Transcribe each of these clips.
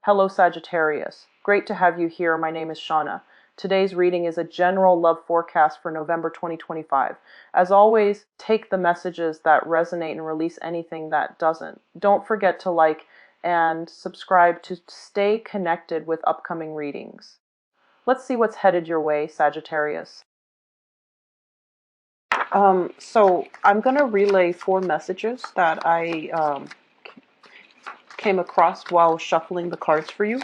Hello, Sagittarius. Great to have you here. My name is Shauna. Today's reading is a general love forecast for November 2025. As always, take the messages that resonate and release anything that doesn't. Don't forget to like and subscribe to stay connected with upcoming readings. Let's see what's headed your way, Sagittarius. So I'm going to relay 4 messages that I came across while shuffling the cards for you.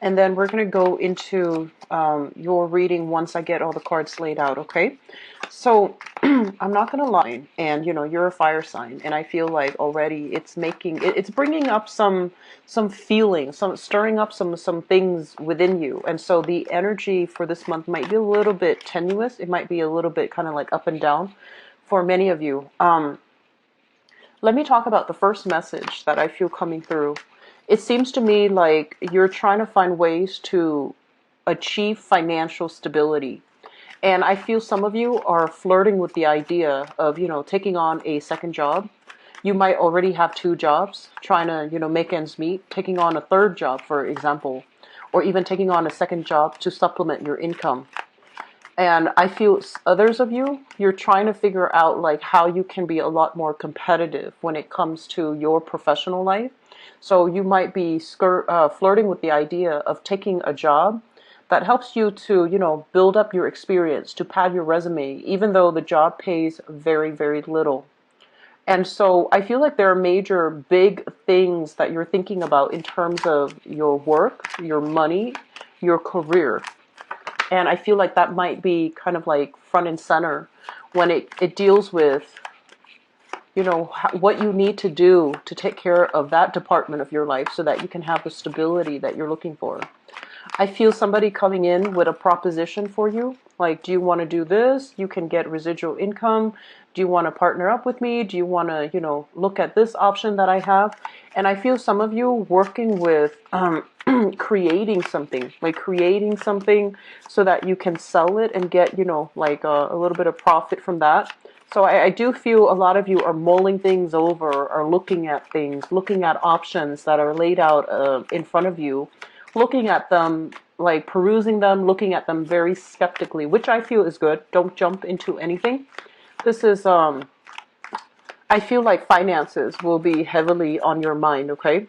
And then we're going to go into your reading once I get all the cards laid out, okay? So I'm not going to lie, and you're a fire sign, and I feel like already it's bringing up some feelings, stirring up some things within you. And so the energy for this month might be a little bit tenuous. It might be a little bit kind of like up and down for many of you. Let me talk about the first message that I feel coming through. It seems to me like you're trying to find ways to achieve financial stability. And I feel some of you are flirting with the idea of, taking on a second job. You might already have 2 jobs, trying to, make ends meet, taking on a third job, for example, or even taking on a second job to supplement your income. And I feel others of you, you're trying to figure out like how you can be a lot more competitive when it comes to your professional life. So you might be flirting with the idea of taking a job that helps you to, build up your experience, to pad your resume, even though the job pays very, very little. And so I feel like there are major big things that you're thinking about in terms of your work, your money, your career. And I feel like that might be kind of like front and center when it deals with, what you need to do to take care of that department of your life so that you can have the stability that you're looking for. I feel somebody coming in with a proposition for you. Like, do you want to do this? You can get residual income. Do you want to partner up with me? Do you want to, look at this option that I have? And I feel some of you working with creating something so that you can sell it and get, like a little bit of profit from that. So I do feel a lot of you are mulling things over, or looking at things, looking at options that are laid out in front of you, looking at them, like perusing them, looking at them very skeptically, which I feel is good. Don't jump into anything. This is, I feel like finances will be heavily on your mind, okay?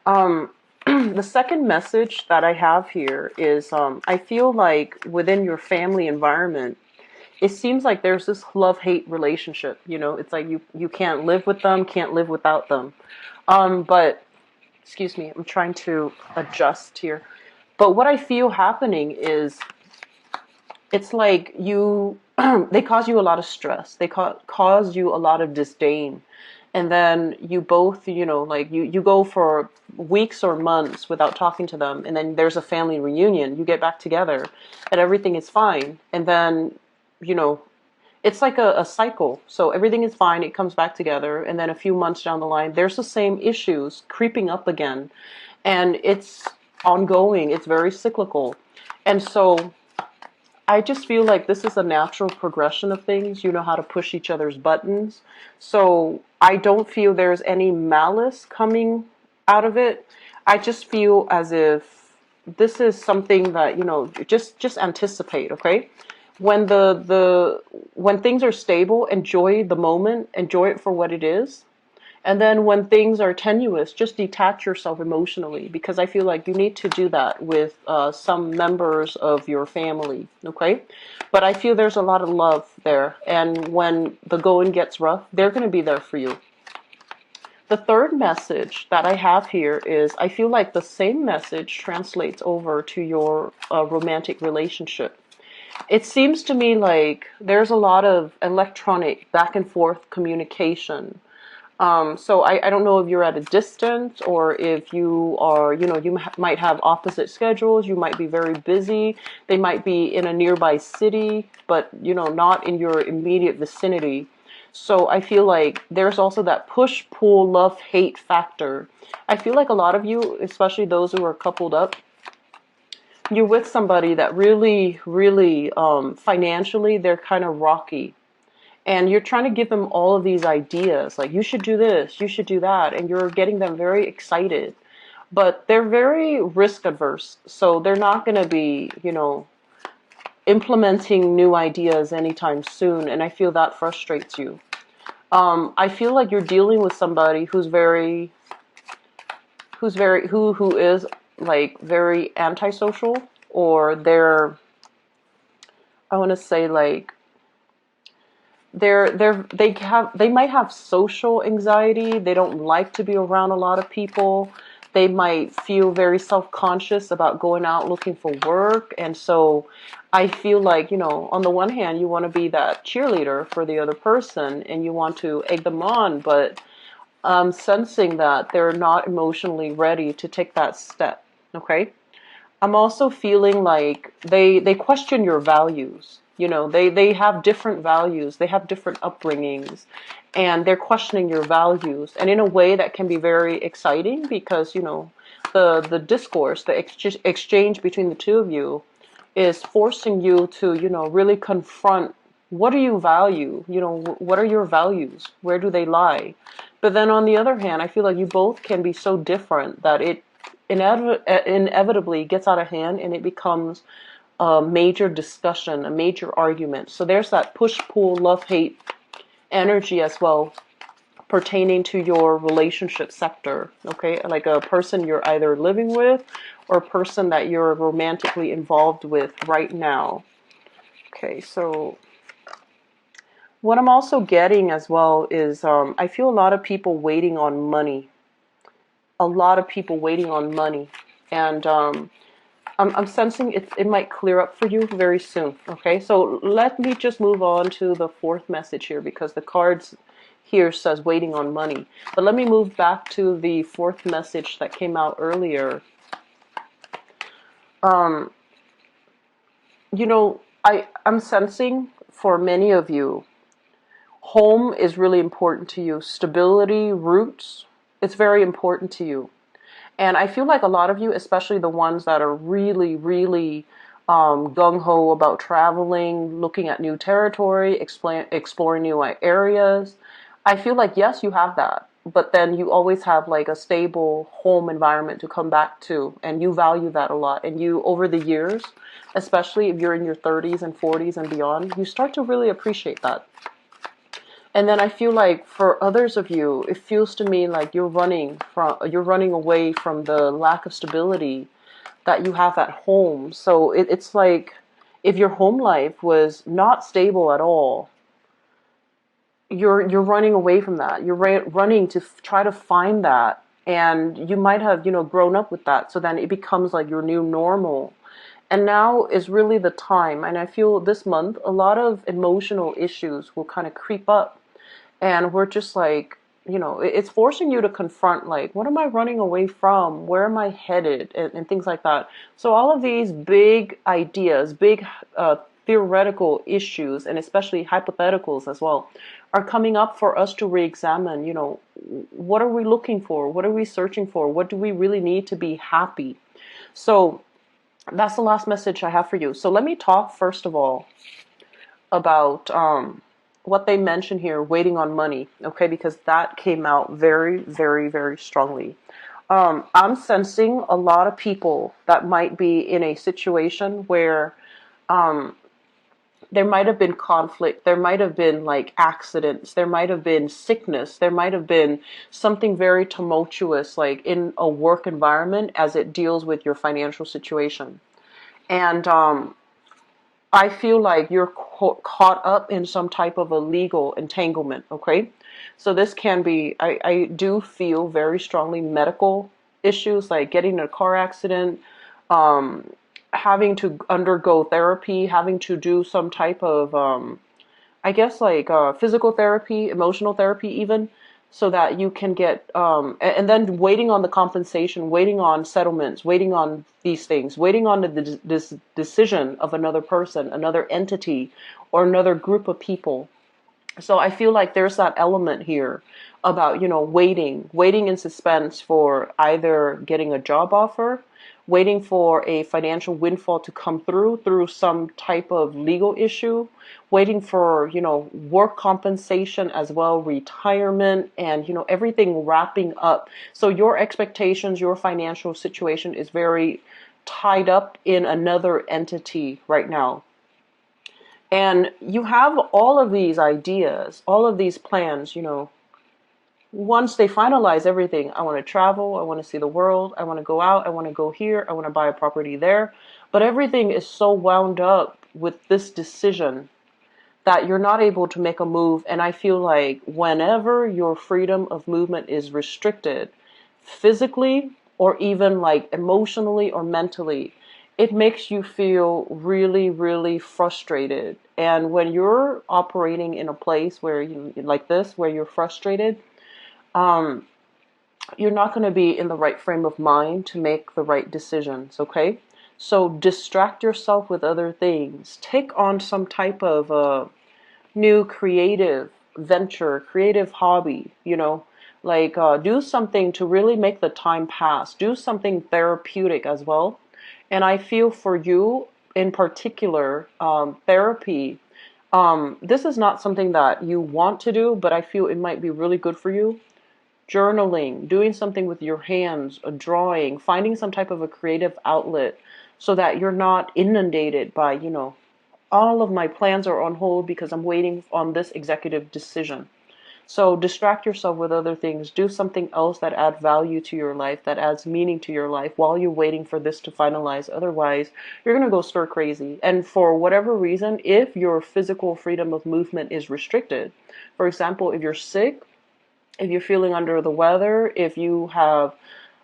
The second message that I have here is I feel like within your family environment, it seems like there's this love-hate relationship. It's like you can't live with them, can't live without them. But, excuse me, I'm trying to adjust here. But what I feel happening is it's like they cause you a lot of stress. They cause you a lot of disdain. And then you both, like you go for weeks or months without talking to them. And then there's a family reunion. You get back together and everything is fine. And then, it's like a cycle. So everything is fine. It comes back together. And then a few months down the line, there's the same issues creeping up again. And it's ongoing. It's very cyclical. And so I just feel like this is a natural progression of things. You know how to push each other's buttons. So I don't feel there's any malice coming out of it. I just feel as if this is something that, just anticipate, okay? When when things are stable, enjoy the moment, enjoy it for what it is. And then when things are tenuous, just detach yourself emotionally, because I feel like you need to do that with some members of your family, okay? But I feel there's a lot of love there. And when the going gets rough, they're going to be there for you. The third message that I have here is I feel like the same message translates over to your romantic relationship. It seems to me like there's a lot of electronic back and forth communication. So I don't know if you're at a distance or if you are, you might have opposite schedules. You might be very busy. They might be in a nearby city, but, not in your immediate vicinity. So I feel like there's also that push, pull, love, hate factor. I feel like a lot of you, especially those who are coupled up, you're with somebody that really, really, financially, they're kind of rocky. And you're trying to give them all of these ideas, like you should do this, you should do that, and you're getting them very excited. but they're very risk adverse. So they're not going to be, implementing new ideas anytime soon. And I feel that frustrates you. I feel like you're dealing with somebody who is like very antisocial, or I want to say like they might have social anxiety. They don't like to be around a lot of people. They might feel very self-conscious about going out looking for work. And so I feel like, on the one hand, you want to be that cheerleader for the other person and you want to egg them on, but I'm sensing that they're not emotionally ready to take that step. Okay? I'm also feeling like they question your values. They have different values. They have different upbringings, and they're questioning your values. And in a way that can be very exciting because, the discourse, the exchange between the two of you is forcing you to, really confront what do you value? What are your values? Where do they lie? But then on the other hand, I feel like you both can be so different that it inevitably gets out of hand and it becomes a major discussion, a major argument. So there's that push-pull, love-hate energy as well pertaining to your relationship sector, okay? Like a person you're either living with or a person that you're romantically involved with right now. Okay, so what I'm also getting as well is I feel a lot of people waiting on money. A lot of people waiting on money. And I'm sensing it might clear up for you very soon. Okay, so let me just move on to the fourth message here because the cards here says waiting on money. But let me move back to the fourth message that came out earlier. Um, I'm sensing for many of you, home is really important to you. Stability, roots, it's very important to you. And I feel like a lot of you, especially the ones that are really, really gung-ho about traveling, looking at new territory, exploring new areas, I feel like, yes, you have that. But then you always have like a stable home environment to come back to. And you value that a lot. And you, over the years, especially if you're in your 30s and 40s and beyond, you start to really appreciate that. And then I feel like for others of you, it feels to me like you're running away from the lack of stability that you have at home. So it's like if your home life was not stable at all, you're running away from that. You're running to try to find that, and you might have grown up with that. So then it becomes like your new normal. And now is really the time. And I feel this month a lot of emotional issues will kind of creep up. And we're just like, it's forcing you to confront, like, what am I running away from? Where am I headed? And things like that. So all of these big ideas, big theoretical issues, and especially hypotheticals as well, are coming up for us to re-examine, what are we looking for? What are we searching for? What do we really need to be happy? So that's the last message I have for you. So let me talk first of all about what they mention here, waiting on money, okay, because that came out very, very, very strongly. I'm sensing a lot of people that might be in a situation where there might have been conflict, there might have been like accidents, there might have been sickness, there might have been something very tumultuous like in a work environment as it deals with your financial situation. And I feel like you're caught up in some type of a legal entanglement, okay? So this can be, I do feel very strongly medical issues, like getting in a car accident, um, having to undergo therapy, having to do some type of, I guess like physical therapy, emotional therapy even, so that you can get, and then waiting on the compensation, waiting on settlements, waiting on these things, waiting on this decision of another person, another entity, or another group of people. So I feel like there's that element here about, waiting in suspense for either getting a job offer, waiting for a financial windfall to come through some type of legal issue, waiting for, work compensation as well, retirement, and, everything wrapping up. So your expectations, your financial situation is very tied up in another entity right now. And you have all of these ideas, all of these plans, once they finalize everything. I want to travel, I want to see the world, I want to go out, I want to go here, I want to buy a property there. But everything is so wound up with this decision that you're not able to make a move. And I feel like whenever your freedom of movement is restricted, physically or even like emotionally or mentally, it makes you feel really, really frustrated. And when you're operating in a place where you like this, where you're frustrated, um, you're not going to be in the right frame of mind to make the right decisions, okay? So distract yourself with other things. Take on some type of new creative venture, creative hobby, like do something to really make the time pass. Do something therapeutic as well. And I feel for you in particular, therapy, this is not something that you want to do, but I feel it might be really good for you. Journaling, doing something with your hands, a drawing, finding some type of a creative outlet so that you're not inundated by, all of my plans are on hold because I'm waiting on this executive decision. So distract yourself with other things. Do something else that adds value to your life, that adds meaning to your life while you're waiting for this to finalize. Otherwise, you're going to go stir crazy. And for whatever reason, if your physical freedom of movement is restricted, for example, if you're sick, if you're feeling under the weather, if you have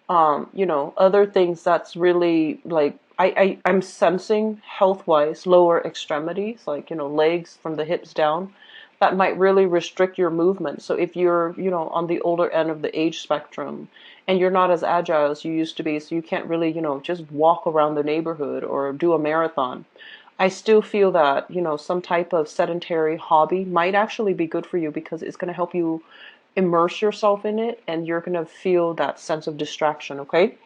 other things that's really like I'm sensing health wise lower extremities, like, legs from the hips down, that might really restrict your movement. So if you're, on the older end of the age spectrum and you're not as agile as you used to be, so you can't really, just walk around the neighborhood or do a marathon, I still feel that, some type of sedentary hobby might actually be good for you because it's going to help you immerse yourself in it and you're going to feel that sense of distraction, okay?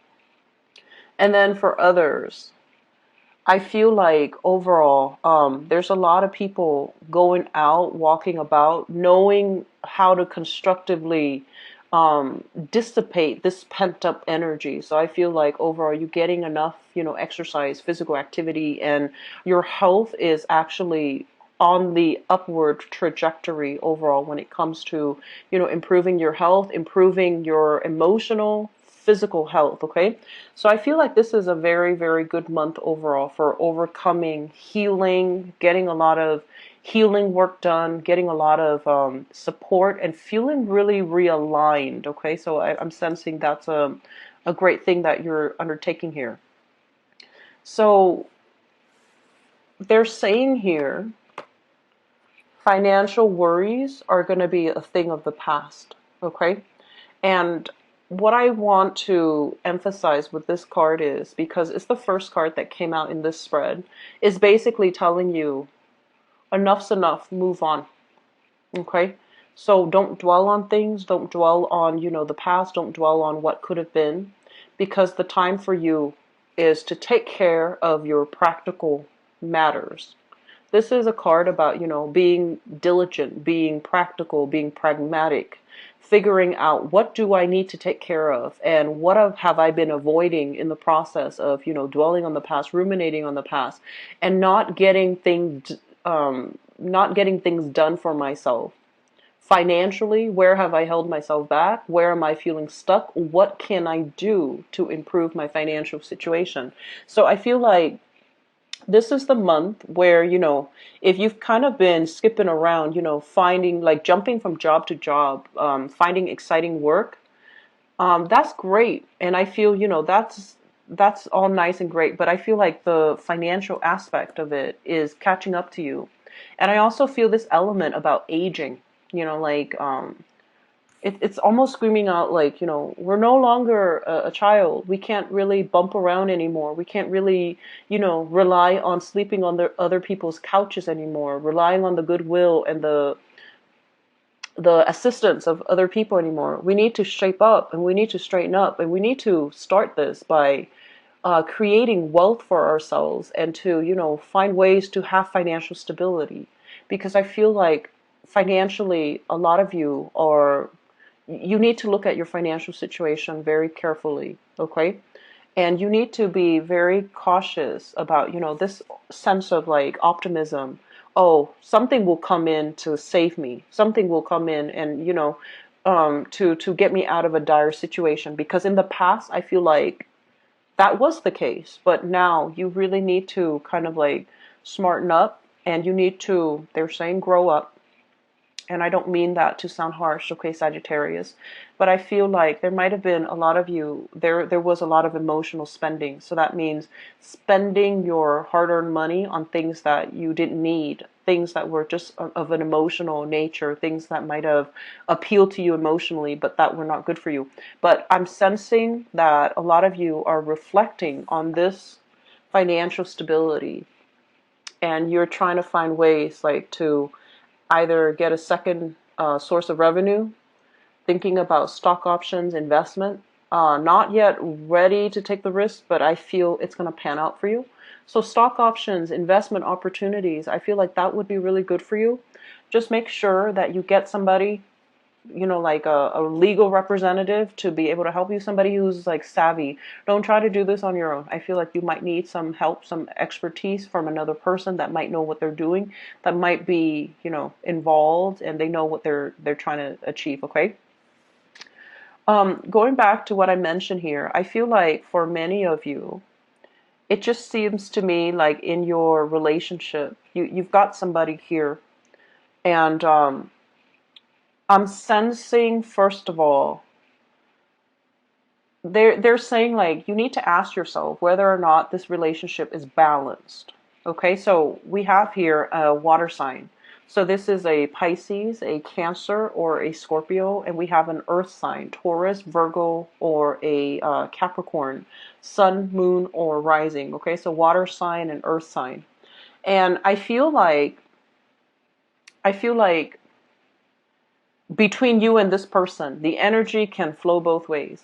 And then for others, I feel like overall, there's a lot of people going out, walking about, knowing how to constructively dissipate this pent up energy. So I feel like overall, you're getting enough, exercise, physical activity, and your health is actually on the upward trajectory overall when it comes to, improving your health, improving your emotional, physical health, okay? So I feel like this is a very, very good month overall for overcoming, healing, getting a lot of healing work done, getting a lot of support, and feeling really realigned, okay? So I'm sensing that's a great thing that you're undertaking here. So they're saying here, financial worries are going to be a thing of the past, okay? And what I want to emphasize with this card is, because it's the first card that came out in this spread, is basically telling you enough's enough, move on, okay? So don't dwell on things, don't dwell on, the past, don't dwell on what could have been, because the time for you is to take care of your practical matters. This is a card about, being diligent, being practical, being pragmatic, figuring out what do I need to take care of and what have I been avoiding in the process of, dwelling on the past, ruminating on the past, and not getting things done for myself. Financially, where have I held myself back? Where am I feeling stuck? What can I do to improve my financial situation? So I feel like this is the month where, if you've kind of been skipping around, finding, like jumping from job to job, finding exciting work, that's great. And I feel, that's all nice and great. But I feel like the financial aspect of it is catching up to you. And I also feel this element about aging, like, it's almost screaming out like, we're no longer a child. We can't really bump around anymore. We can't really, rely on sleeping on other people's couches anymore, relying on the goodwill and the the assistance of other people anymore. We need to shape up and we need to straighten up, and we need to start this by creating wealth for ourselves and to, find ways to have financial stability. Because I feel like financially, a lot of you need to look at your financial situation very carefully, okay? And you need to be very cautious about, this sense of like optimism. Oh, something will come in to save me. Something will come in and, to get me out of a dire situation. Because in the past, I feel like that was the case. But now you really need to kind of like smarten up, and you need to, they're saying, grow up. And I don't mean that to sound harsh, okay, Sagittarius, but I feel like there might have been a lot of you, there was a lot of emotional spending. So that means spending your hard-earned money on things that you didn't need, things that were just of an emotional nature, things that might have appealed to you emotionally, but that were not good for you. But I'm sensing that a lot of you are reflecting on this financial stability, and you're trying to find ways like to either get a second source of revenue, thinking about stock options, investment. Not yet ready to take the risk, but I feel it's going to pan out for you. So stock options, investment opportunities, I feel like that would be really good for you. Just make sure that you get somebody, like a legal representative to be able to help you, somebody who's like savvy. Don't try to do this on your own. I feel like you might need some help, some expertise from another person that might know what they're doing, that might be, involved, and they know what they're trying to achieve, okay? Going back to what I mentioned here, I feel like for many of you, it just seems to me like in your relationship, you've got somebody here, and I'm sensing, first of all, they're saying like you need to ask yourself whether or not this relationship is balanced. Okay, so we have here a water sign. So this is a Pisces, a Cancer, or a Scorpio, and we have an earth sign, Taurus, Virgo, or a Capricorn, Sun, Moon, or Rising. Okay, so water sign and earth sign. And I feel like between you and this person, the energy can flow both ways.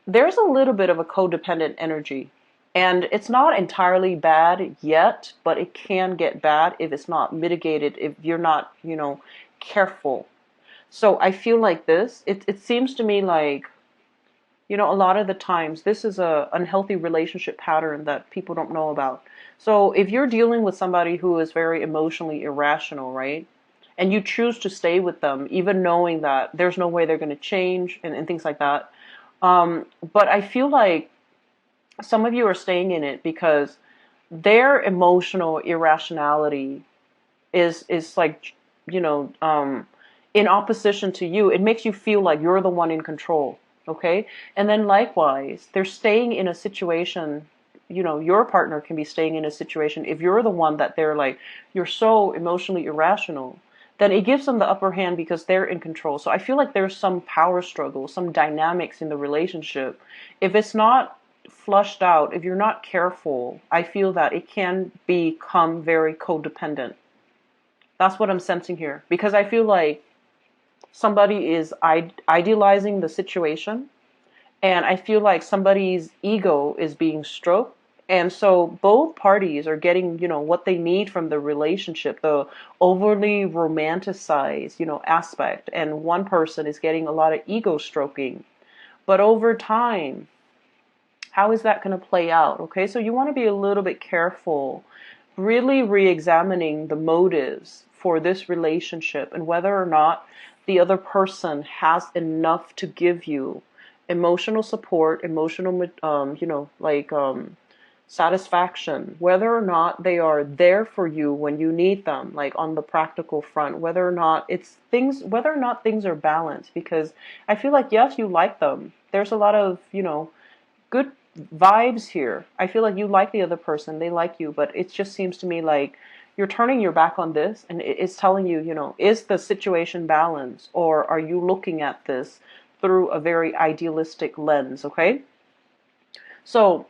There's a little bit of a codependent energy, and it's not entirely bad yet, but it can get bad if it's not mitigated, if you're not, careful. So I feel like it seems to me like, a lot of the times this is a unhealthy relationship pattern that people don't know about. So if you're dealing with somebody who is very emotionally irrational, right? And you choose to stay with them, even knowing that there's no way they're going to change, and things like that. But I feel like some of you are staying in it because their emotional irrationality is like, in opposition to you. It makes you feel like you're the one in control. Okay. And then likewise, they're staying in a situation, your partner can be staying in a situation. If you're the one that they're like, you're so emotionally irrational, then it gives them the upper hand because they're in control. So I feel like there's some power struggle, some dynamics in the relationship. If it's not flushed out, if you're not careful, I feel that it can become very codependent. That's what I'm sensing here. Because I feel like somebody is idealizing the situation, and I feel like somebody's ego is being stroked. And so both parties are getting, what they need from the relationship, the overly romanticized, aspect. And one person is getting a lot of ego stroking. But over time, how is that going to play out? Okay, so you want to be a little bit careful, really re-examining the motives for this relationship and whether or not the other person has enough to give you emotional support, emotional, satisfaction, whether or not they are there for you when you need them, like on the practical front, whether or not things are balanced. Because I feel like, yes, you like them. There's a lot of, good vibes here. I feel like you like the other person, they like you, but it just seems to me like you're turning your back on this, and it's telling you, is the situation balanced, or are you looking at this through a very idealistic lens, okay? So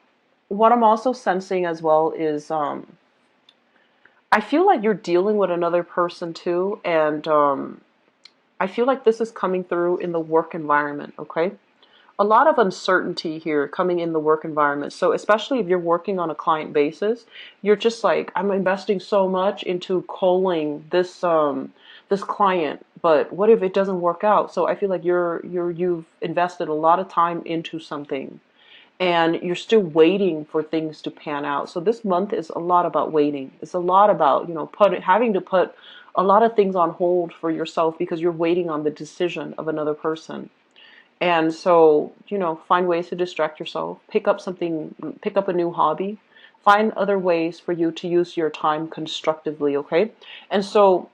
what I'm also sensing as well is I feel like you're dealing with another person too, and I feel like this is coming through in the work environment, okay? A lot of uncertainty here coming in the work environment. So especially if you're working on a client basis, you're just like, I'm investing so much into calling this client, but what if it doesn't work out? So I feel like you've invested a lot of time into something and you're still waiting for things to pan out. So this month is a lot about waiting. It's a lot about, having to put a lot of things on hold for yourself because you're waiting on the decision of another person. And so, find ways to distract yourself, pick up something, pick up a new hobby, find other ways for you to use your time constructively, okay? And so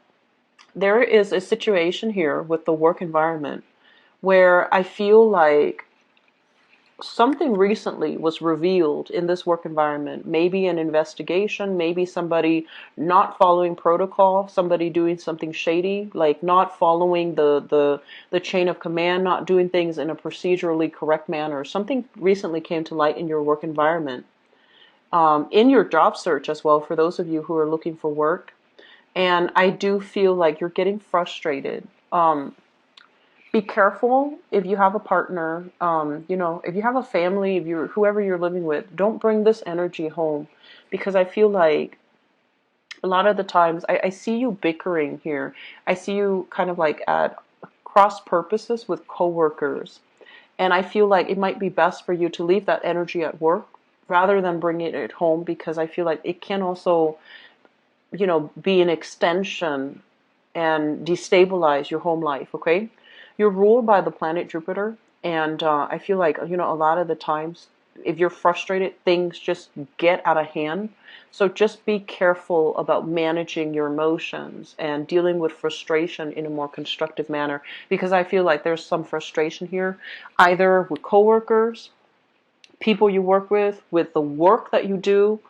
there is a situation here with the work environment where I feel like something recently was revealed in this work environment. Maybe an investigation, maybe somebody not following protocol, somebody doing something shady, like not following the chain of command, not doing things in a procedurally correct manner. Something recently came to light in your work environment, in your job search as well, for those of you who are looking for work. And I do feel like you're getting frustrated. Be careful if you have a partner, if you have a family, if you're whoever you're living with, don't bring this energy home, because I feel like a lot of the times I see you bickering here. I see you kind of like at cross purposes with coworkers, and I feel like it might be best for you to leave that energy at work rather than bring it at home, because I feel like it can also, be an extension and destabilize your home life, okay? You're ruled by the planet Jupiter, and I feel like, a lot of the times, if you're frustrated, things just get out of hand. So just be careful about managing your emotions and dealing with frustration in a more constructive manner, because I feel like there's some frustration here, either with coworkers, people you work with the work that you do.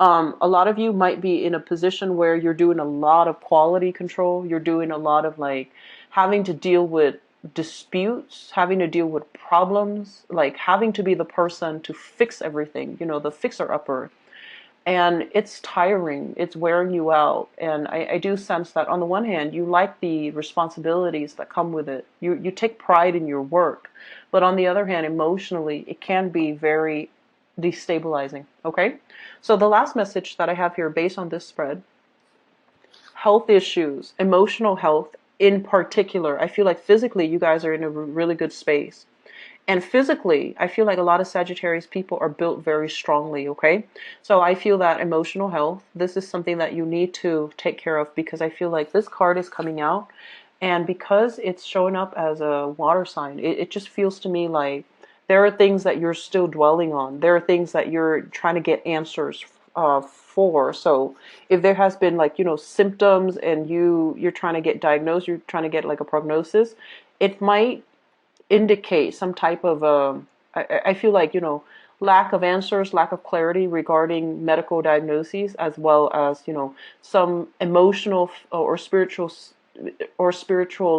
A lot of you might be in a position where you're doing a lot of quality control. You're doing a lot of like having to deal with disputes, having to deal with problems, like having to be the person to fix everything, the fixer-upper. And it's tiring, it's wearing you out. And I do sense that on the one hand, you like the responsibilities that come with it. You take pride in your work. But on the other hand, emotionally, it can be very destabilizing. Okay? So the last message that I have here based on this spread, health issues, emotional health in particular. I feel like physically you guys are in a really good space. And physically, I feel like a lot of Sagittarius people are built very strongly, okay? So I feel that emotional health, this is something that you need to take care of, because I feel like this card is coming out, and because it's showing up as a water sign, it just feels to me like there are things that you're still dwelling on. There are things that you're trying to get answers for. So if there has been like, symptoms and you're trying to get diagnosed, you're trying to get like a prognosis, it might indicate some type of I feel like, lack of answers, lack of clarity regarding medical diagnoses, as well as, some emotional or spiritual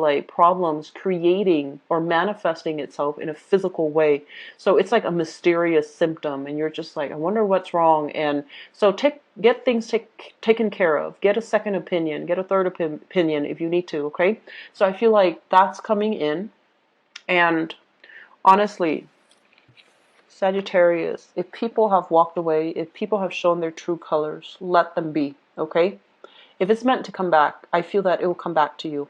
like problems creating or manifesting itself in a physical way. So it's like a mysterious symptom, and you're just like, I wonder what's wrong. And so get things taken care of. Get a second opinion, get a third opinion if you need to, okay? So I feel like that's coming in. And honestly, Sagittarius, if people have walked away, if people have shown their true colors, let them be, okay? If it's meant to come back, I feel that it will come back to you.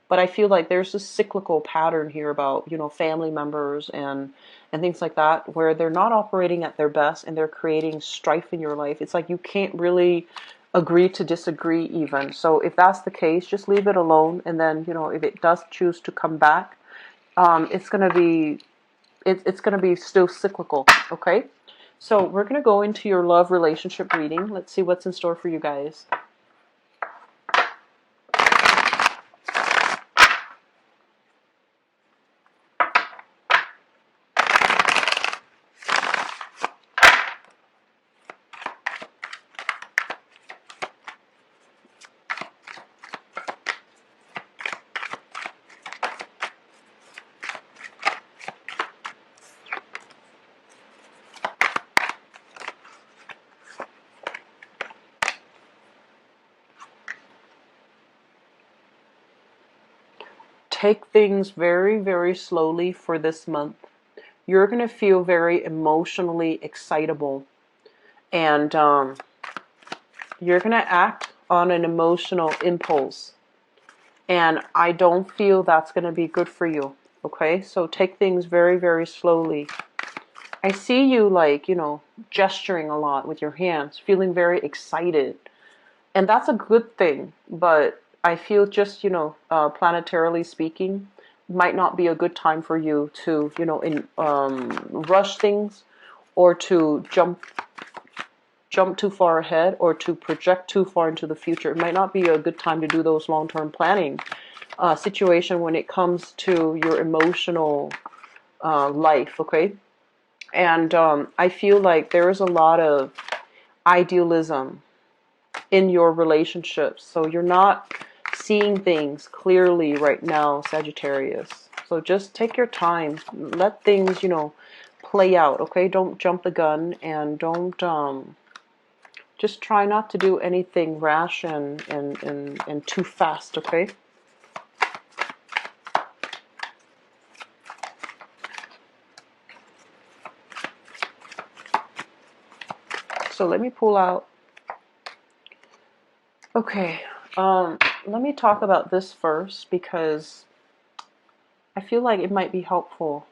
But I feel like there's this cyclical pattern here about, family members and things like that, where they're not operating at their best and they're creating strife in your life. It's like you can't really agree to disagree even. So if that's the case, just leave it alone. And then, if it does choose to come back, it's going to be it's going to be still cyclical, okay? So we're going to go into your love relationship reading. Let's see what's in store for you guys. take things very, very slowly for this month. You're going to feel very emotionally excitable, and you're going to act on an emotional impulse. And I don't feel that's going to be good for you. Okay, so take things very, very slowly. I see you like, gesturing a lot with your hands, feeling very excited. And that's a good thing. But I feel just, planetarily speaking, might not be a good time for you to, rush things, or to jump too far ahead, or to project too far into the future. It might not be a good time to do those long-term planning situation when it comes to your emotional life, okay? And I feel like there is a lot of idealism in your relationships. So you're not seeing things clearly right now, Sagittarius. So just take your time. Let things, play out, okay? Don't jump the gun, and don't just try not to do anything rash and too fast, okay? So let me pull out. Okay, let me talk about this first because I feel like it might be helpful.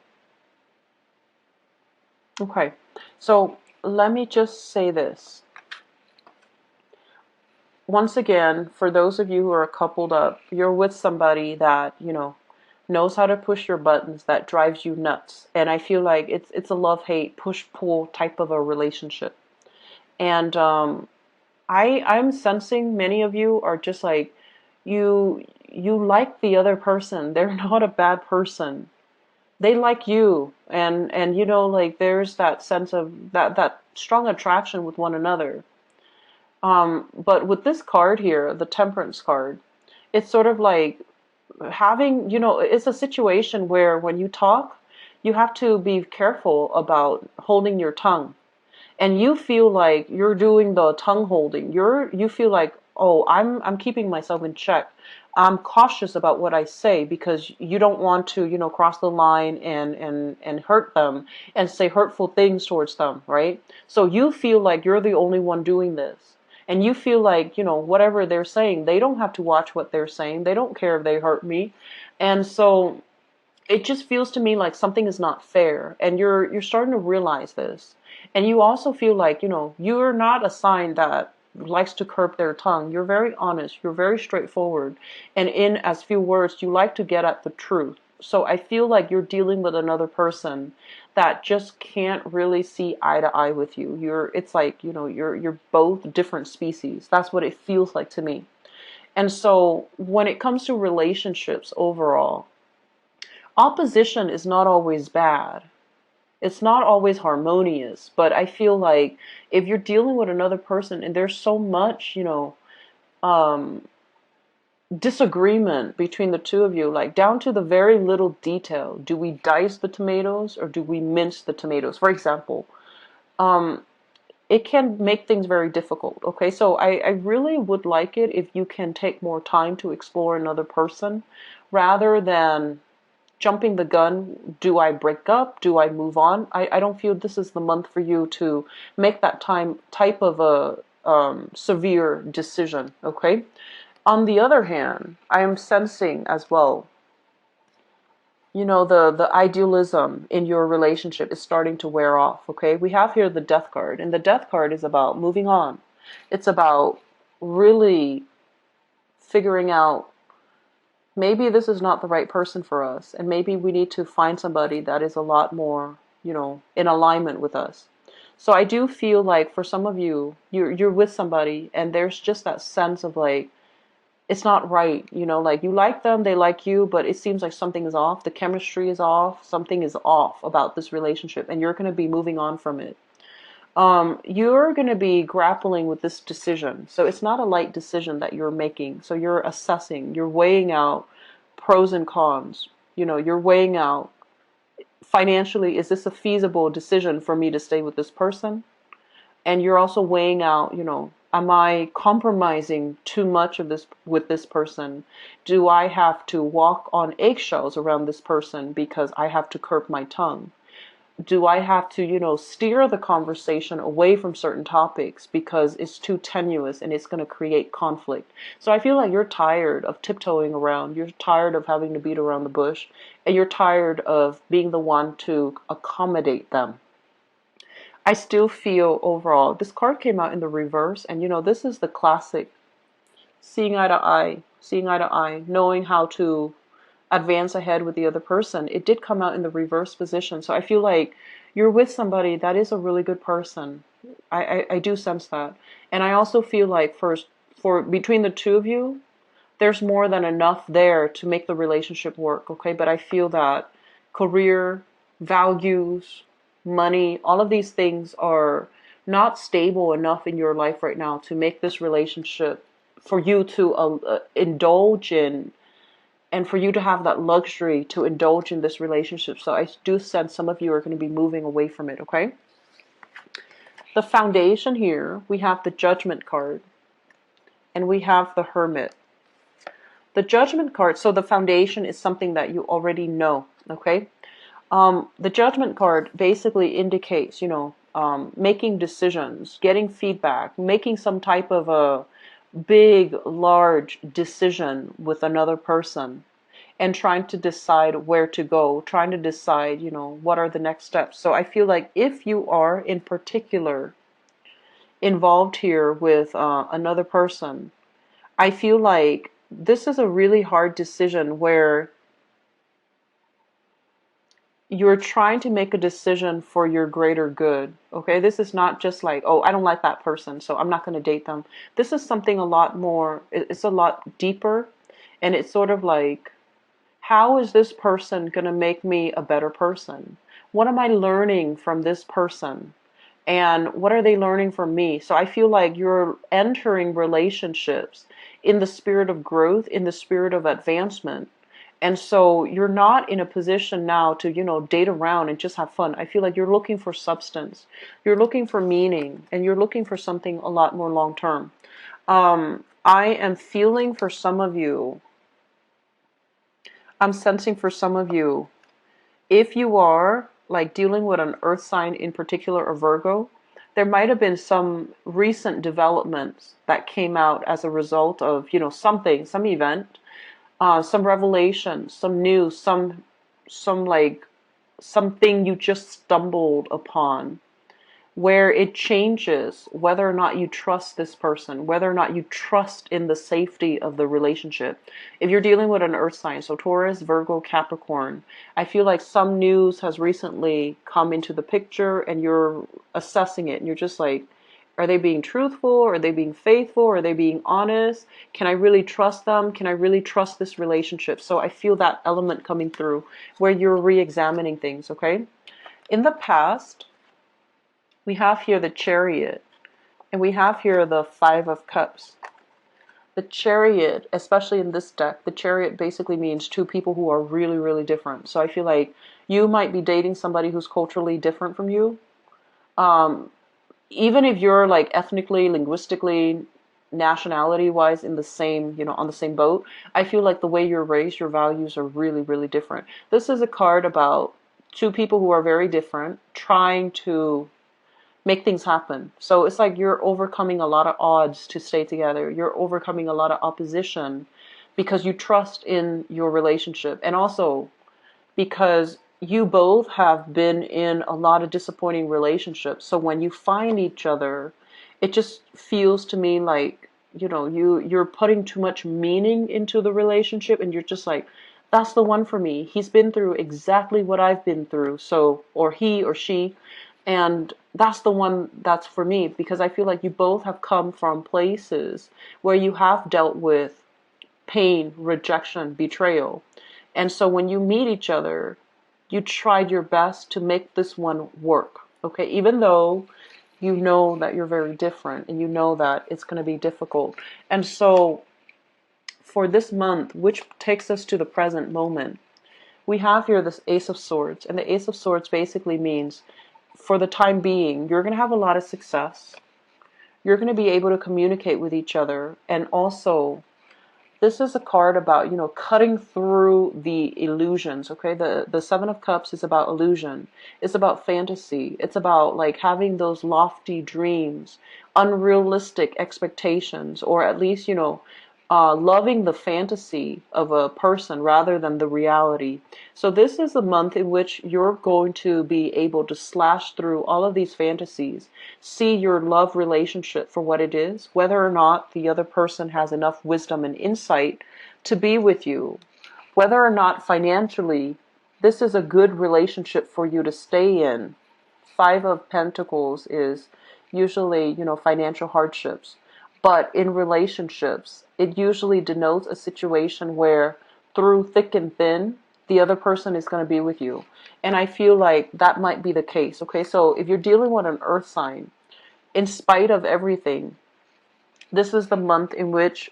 Okay, so let me just say this. Once again, for those of you who are coupled up, you're with somebody that, knows how to push your buttons, that drives you nuts. And I feel like it's a love-hate, push-pull type of a relationship. And I'm sensing many of you are just like, you like the other person. They're not a bad person. They like you, and like there's that sense of that strong attraction with one another. But with this card here, the Temperance card, it's sort of like having, it's a situation where when you talk, you have to be careful about holding your tongue. And you feel like you're doing the tongue holding. You feel like, oh, I'm keeping myself in check. I'm cautious about what I say because you don't want to, cross the line and hurt them and say hurtful things towards them, right? So you feel like you're the only one doing this. And you feel like, whatever they're saying, they don't have to watch what they're saying. They don't care if they hurt me. And so it just feels to me like something is not fair, and you're starting to realize this. And you also feel like, you're not a sign that likes to curb their tongue. You're very honest, you're very straightforward, and in as few words you like to get at the truth. So I feel like you're dealing with another person that just can't really see eye to eye with you. It's like, you're both different species. That's what it feels like to me. And so when it comes to relationships overall, opposition is not always bad. It's not always harmonious, but I feel like if you're dealing with another person and there's so much, um, disagreement between the two of you, like down to the very little detail. Do we dice the tomatoes or do we mince the tomatoes? For example, um, it can make things very difficult. Okay, so I really would like it if you can take more time to explore another person rather than jumping the gun. Do I break up? Do I move on? I don't feel this is the month for you to make that type of a severe decision, okay? On the other hand, I am sensing as well, the idealism in your relationship is starting to wear off, okay? We have here the Death card, and the Death card is about moving on. It's about really figuring out maybe this is not the right person for us, and maybe we need to find somebody that is a lot more, in alignment with us. So I do feel like for some of you, you're with somebody and there's just that sense of like it's not right, like you like them, they like you, but it seems like something is off. The chemistry is off. Something is off about this relationship, and you're going to be moving on from it. You're going to be grappling with this decision. So it's not a light decision that you're making. So you're assessing, you're weighing out pros and cons. You're weighing out financially, is this a feasible decision for me to stay with this person? And you're also weighing out, Am I compromising too much of this with this person? Do I have to walk on eggshells around this person because I have to curb my tongue? Do I have to, steer the conversation away from certain topics because it's too tenuous and it's going to create conflict? So I feel like you're tired of tiptoeing around. You're tired of having to beat around the bush, and you're tired of being the one to accommodate them. I still feel overall, this card came out in the reverse, and this is the classic seeing eye to eye, knowing how to advance ahead with the other person. It did come out in the reverse position. So I feel like you're with somebody that is a really good person. I do sense that. And I also feel like for between the two of you, there's more than enough there to make the relationship work, okay? But I feel that career, values, money, all of these things are not stable enough in your life right now to make this relationship for you to indulge in, and for you to have that luxury to indulge in this relationship. So I do sense some of you are going to be moving away from it, okay? The foundation here, we have the Judgment card, and we have the Hermit. The Judgment card, so the foundation is something that you already know, okay? The Judgment card basically indicates, making decisions, getting feedback, making some type of a big, large decision with another person, and trying to decide where to go, trying to decide, what are the next steps. So I feel like if you are in particular involved here with another person, I feel like this is a really hard decision where you're trying to make a decision for your greater good. Okay, this is not just like, oh, I don't like that person, so I'm not going to date them. This is something a lot more, it's a lot deeper, and it's sort of like, how is this person going to make me a better person? What am I learning from this person? And what are they learning from me? So I feel like you're entering relationships in the spirit of growth, in the spirit of advancement. And so you're not in a position now to, date around and just have fun. I feel like you're looking for substance. You're looking for meaning, and you're looking for something a lot more long term. I am feeling for some of you, I'm sensing for some of you, if you are like dealing with an earth sign in particular, or Virgo, there might have been some recent developments that came out as a result of, something, some event, some revelation, some news, some like something you just stumbled upon, where it changes whether or not you trust this person, whether or not you trust in the safety of the relationship. If you're dealing with an earth sign, so Taurus, Virgo, Capricorn, I feel like some news has recently come into the picture, and you're assessing it, and you're just like, are they being truthful? Are they being faithful? Are they being honest? Can I really trust them? Can I really trust this relationship? So I feel that element coming through where you're re-examining things, okay? In the past, we have here the Chariot, and we have here the Five of Cups. The Chariot, especially in this deck, the Chariot basically means two people who are really, really different. So I feel like you might be dating somebody who's culturally different from you. Even if you're like ethnically, linguistically, nationality-wise in the same, on the same boat, I feel like the way you're raised, your values are really, really different. This is a card about two people who are very different, trying to make things happen. So it's like you're overcoming a lot of odds to stay together. You're overcoming a lot of opposition because you trust in your relationship. And also because you both have been in a lot of disappointing relationships. So when you find each other, it just feels to me like, you're putting too much meaning into the relationship, and you're just like, that's the one for me. He's been through exactly what I've been through. So, or he or she, and that's the one that's for me, because I feel like you both have come from places where you have dealt with pain, rejection, betrayal. And so when you meet each other, you tried your best to make this one work. Okay, even though you know that you're very different, and you know that it's going to be difficult. And so for this month, which takes us to the present moment, we have here this Ace of Swords. And the Ace of Swords basically means, for the time being, you're going to have a lot of success. You're going to be able to communicate with each other. And also, this is a card about, cutting through the illusions, okay? The Seven of Cups is about illusion. It's about fantasy. It's about like having those lofty dreams, unrealistic expectations, or at least, loving the fantasy of a person rather than the reality. So this is a month in which you're going to be able to slash through all of these fantasies, see your love relationship for what it is, whether or not the other person has enough wisdom and insight to be with you, whether or not financially this is a good relationship for you to stay in. Five of Pentacles is usually, financial hardships. But in relationships, it usually denotes a situation where through thick and thin, the other person is going to be with you. And I feel like that might be the case. Okay, so if you're dealing with an earth sign, in spite of everything, this is the month in which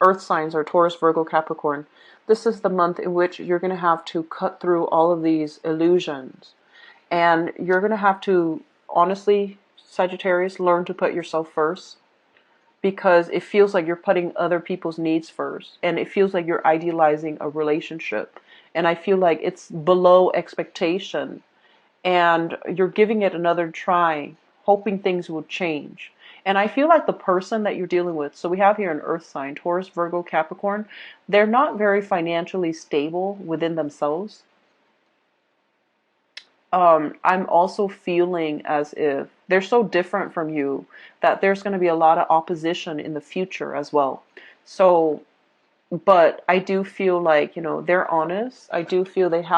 earth signs are Taurus, Virgo, Capricorn. This is the month in which you're going to have to cut through all of these illusions. And you're going to have to, honestly, Sagittarius, learn to put yourself first, because it feels like you're putting other people's needs first, and it feels like you're idealizing a relationship, and I feel like it's below expectation, and you're giving it another try, hoping things will change. And I feel like the person that you're dealing with, so we have here an earth sign, Taurus, Virgo, Capricorn, they're not very financially stable within themselves. I'm also feeling as if they're so different from you that there's going to be a lot of opposition in the future as well. So, but I do feel like, they're honest. I do feel they have